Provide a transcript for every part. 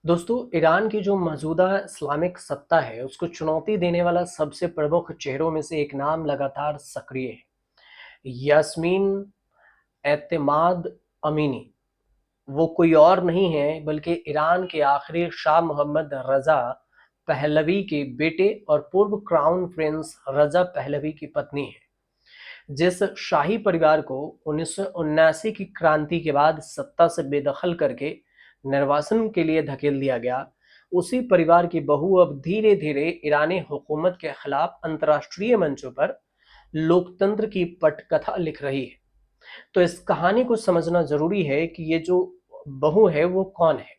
दोस्तों, ईरान की जो मौजूदा इस्लामिक सत्ता है, उसको चुनौती देने वाला सबसे प्रमुख चेहरों में से एक नाम लगातार सक्रिय है। यास्मीन एतमाद अमीनी। वो कोई और नहीं है बल्कि ईरान के आखिरी शाह मोहम्मद रजा पहलवी के बेटे और पूर्व क्राउन प्रिंस रजा पहलवी की पत्नी है। जिस शाही परिवार को 1979 की क्रांति के बाद सत्ता से बेदखल करके निर्वासन के लिए धकेल दिया गया, उसी परिवार की बहू अब धीरे धीरे ईरानी हुकूमत के खिलाफ अंतर्राष्ट्रीय मंचों पर लोकतंत्र की पटकथा लिख रही है। तो इस कहानी को समझना जरूरी है कि ये जो बहू है वो कौन है।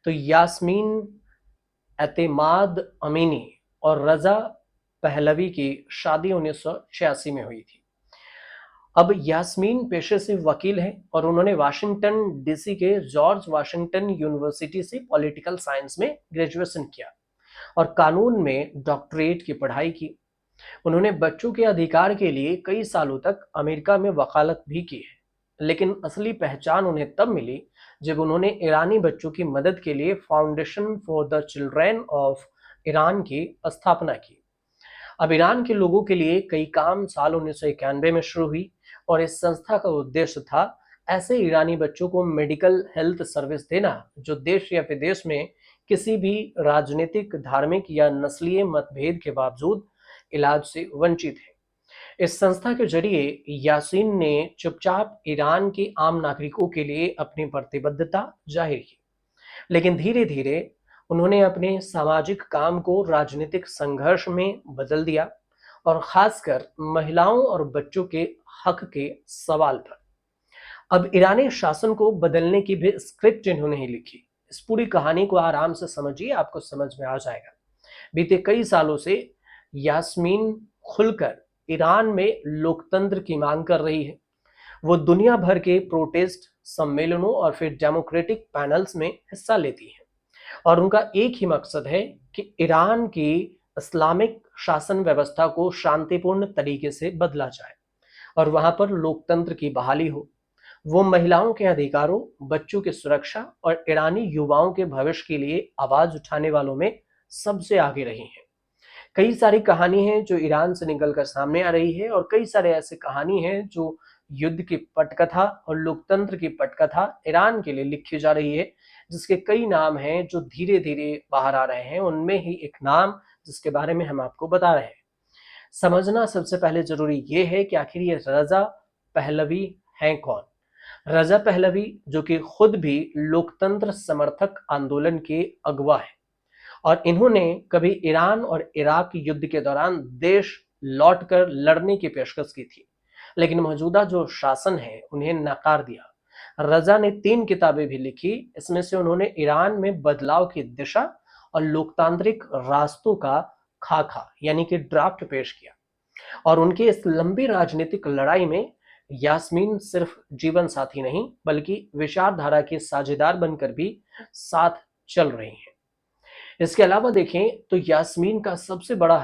तो यास्मीन एतेमाद अमीनी और रजा पहलवी की शादी 1986 में हुई थी। अब यास्मीन पेशे से वकील हैं और उन्होंने वाशिंगटन डीसी के जॉर्ज वाशिंगटन यूनिवर्सिटी से पॉलिटिकल साइंस में ग्रेजुएशन किया और कानून में डॉक्टरेट की पढ़ाई की। उन्होंने बच्चों के अधिकार के लिए कई सालों तक अमेरिका में वकालत भी की है, लेकिन असली पहचान उन्हें तब मिली जब उन्होंने ईरानी बच्चों की मदद के लिए foundation for the children of Iran की स्थापना की। अब ईरान के लोगों के लिए कई काम साल 1991 में शुरू हुई और इस संस्था का उद्देश्य था ऐसे ईरानी बच्चों को मेडिकल हेल्थ सर्विस देना जो देश या विदेश में किसी भी राजनीतिक, धार्मिक या नस्लीय मतभेद के बावजूद इलाज से वंचित है। इस संस्था के जरिए यासीन ने चुपचाप ईरान के आम नागरिकों के लिए अपनी प्रतिबद्धता जाहिर की, लेकिन धीरे धीरे उन्होंने अपने सामाजिक काम को राजनीतिक संघर्ष में बदल दिया और खासकर महिलाओं और बच्चों के हक के सवाल पर। अब ईरानी शासन को बदलने की भी स्क्रिप्ट इन्होंने ही लिखी। इस पूरी कहानी को आराम से समझिए, आपको समझ में आ जाएगा। बीते कई सालों से यास्मीन खुलकर ईरान में लोकतंत्र की मांग कर रही है। वो दुनिया भर के प्रोटेस्ट सम्मेलनों और फिर डेमोक्रेटिक पैनल्स में हिस्सा लेती है और उनका एक ही मकसद है कि ईरान की इस्लामिक शासन व्यवस्था को शांतिपूर्ण तरीके से बदला जाए और वहां पर लोकतंत्र की बहाली हो। वो महिलाओं के अधिकारों, बच्चों की सुरक्षा और ईरानी युवाओं के भविष्य के लिए आवाज उठाने वालों में सबसे आगे रही हैं। कई सारी कहानी है जो ईरान से निकलकर सामने आ रही है और कई सारे ऐसे कहानी हैं जो युद्ध की पटकथा और लोकतंत्र की पटकथा ईरान के लिए लिखी जा रही है, जिसके कई नाम हैं जो धीरे धीरे बाहर आ रहे हैं। उनमें ही एक नाम जिसके बारे में हम आपको बता रहे हैं। समझना सबसे पहले जरूरी ये है कि आखिर ये रजा पहलवी हैं कौन। रजा पहलवी जो कि खुद भी लोकतंत्र समर्थक आंदोलन के अगवा है और इन्होंने कभी ईरान और इराक युद्ध के दौरान देश लौटकर लड़ने की पेशकश की थी, लेकिन मौजूदा जो शासन है उन्हें नकार दिया। रजा ने 3 किताबें भी लिखी। इसमें से उन्होंने ईरान में बदलाव की दिशा और लोकतांत्रिक रास्तों का खाका यानी कि ड्राफ्ट पेश किया और उनकी इस लंबी राजनीतिक लड़ाई में यास्मीन सिर्फ जीवन साथी नहीं बल्कि विचारधारा के साझेदार बनकर भी साथ चल रही हैं। इसके अलावा देखें तो यास्मीन का सबसे बड़ा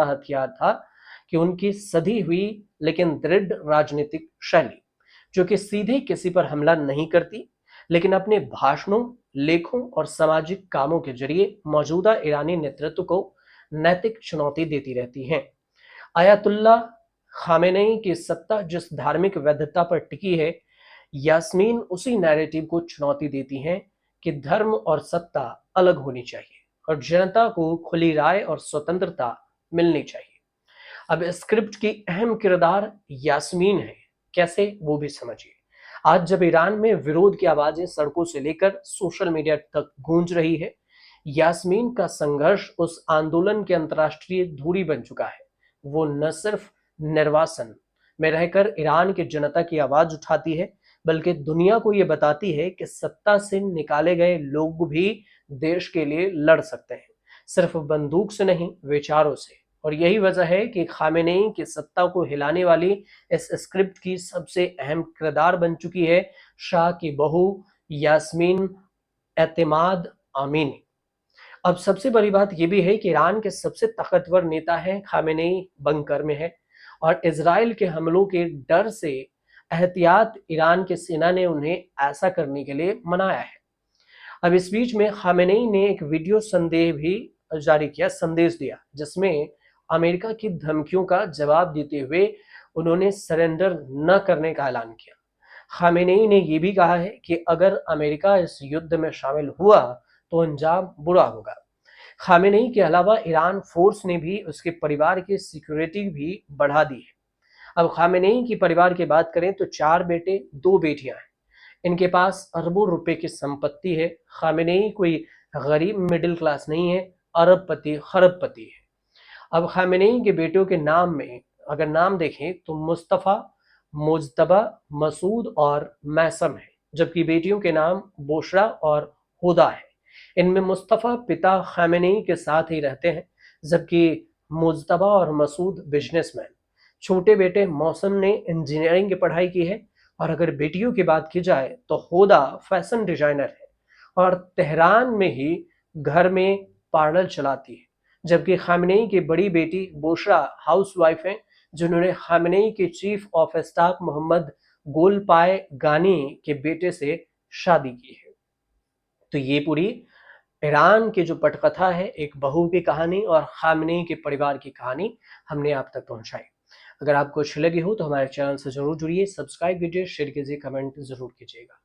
हथियार था कि उनकी सधी हुई लेकिन दृढ़ राजनीतिक शैली, जो कि सीधे किसी पर हमला नहीं करती, लेकिन अपने भाषणों, लेखों और सामाजिक कामों के जरिए मौजूदा ईरानी नेतृत्व को नैतिक चुनौती देती रहती हैं। आयतुल्ला खामेनेई की सत्ता जिस धार्मिक वैधता पर टिकी है, यास्मीन उसी नैरेटिव को चुनौती देती हैं कि धर्म और सत्ता अलग होनी चाहिए और जनता को खुली राय और स्वतंत्रता मिलनी चाहिए। अब स्क्रिप्ट की अहम किरदार यास्मीन है, कैसे वो भी समझिए। आज जब ईरान में विरोध की आवाजें सड़कों से लेकर सोशल मीडिया तक गूंज रही है, यास्मीन का संघर्ष उस आंदोलन की अंतर्राष्ट्रीय धुरी बन चुका है। वो न सिर्फ निर्वासन में रहकर ईरान की जनता की आवाज उठाती है, बल्कि दुनिया को ये बताती है कि सत्ता से निकाले गए लोग भी देश के लिए लड़ सकते हैं, सिर्फ बंदूक से नहीं, विचारों से। और यही वजह है कि खामेनेई की सत्ता को हिलाने वाली इस स्क्रिप्ट की सबसे अहम किरदार बन चुकी है शाह की बहू यास्मीन एतमाद आमीनी। अब सबसे बड़ी बात यह भी है कि ईरान के सबसे ताकतवर नेता हैं खामेनेई बंकर में है और इजराइल के हमलों के डर से एहतियात ईरान की सेना ने उन्हें ऐसा करने के लिए मनाया है। अब इस बीच में खामेनेई ने एक वीडियो संदेश भी जारी किया, संदेश दिया, जिसमें अमेरिका की धमकियों का जवाब देते हुए उन्होंने सरेंडर न करने का ऐलान किया। खामेनेई ने यह भी कहा है कि अगर अमेरिका इस युद्ध में शामिल हुआ तो अंजाम बुरा होगा। खामेनेई के अलावा ईरान फोर्स ने भी उसके परिवार की सिक्योरिटी भी बढ़ा दी है। अब खामेनेई के परिवार की बात करें तो 4 बेटे, 2 बेटियां हैं। इनके पास अरबों रुपए की संपत्ति है। खामेनेई कोई गरीब मिडिल क्लास नहीं है, अरबपति खरबपति है। अब खामेनेई के बेटों के नाम में अगर नाम देखें तो मुस्तफ़ा, मुज्तबा, मसूद और मैसम है, जबकि बेटियों के नाम बोशरा और हुदा है। इनमें मुस्तफ़ा पिता खामेनेई के साथ ही रहते हैं, जबकि मुज्तबा और मसूद बिजनेसमैन। छोटे बेटे मौसम ने इंजीनियरिंग की पढ़ाई की है, और अगर बेटियों की बात की जाए तो हुदा फैशन डिजाइनर है और तेहरान में ही घर में पार्लर चलाती है, जबकि खामेनेई की बड़ी बेटी बोशरा हाउसवाइफ हैं, जिन्होंने खामेनेई के चीफ ऑफ स्टाफ मोहम्मद गोलपाय गानी के बेटे से शादी की है। तो ये पूरी ईरान की जो पटकथा है, एक बहू की कहानी और खामेनेई के परिवार की कहानी हमने आप तक पहुंचाई। अगर आपको अच्छी लगी हो तो हमारे चैनल से जरूर जुड़िए, सब्सक्राइब कीजिए, शेयर कीजिए, कमेंट जरूर कीजिएगा।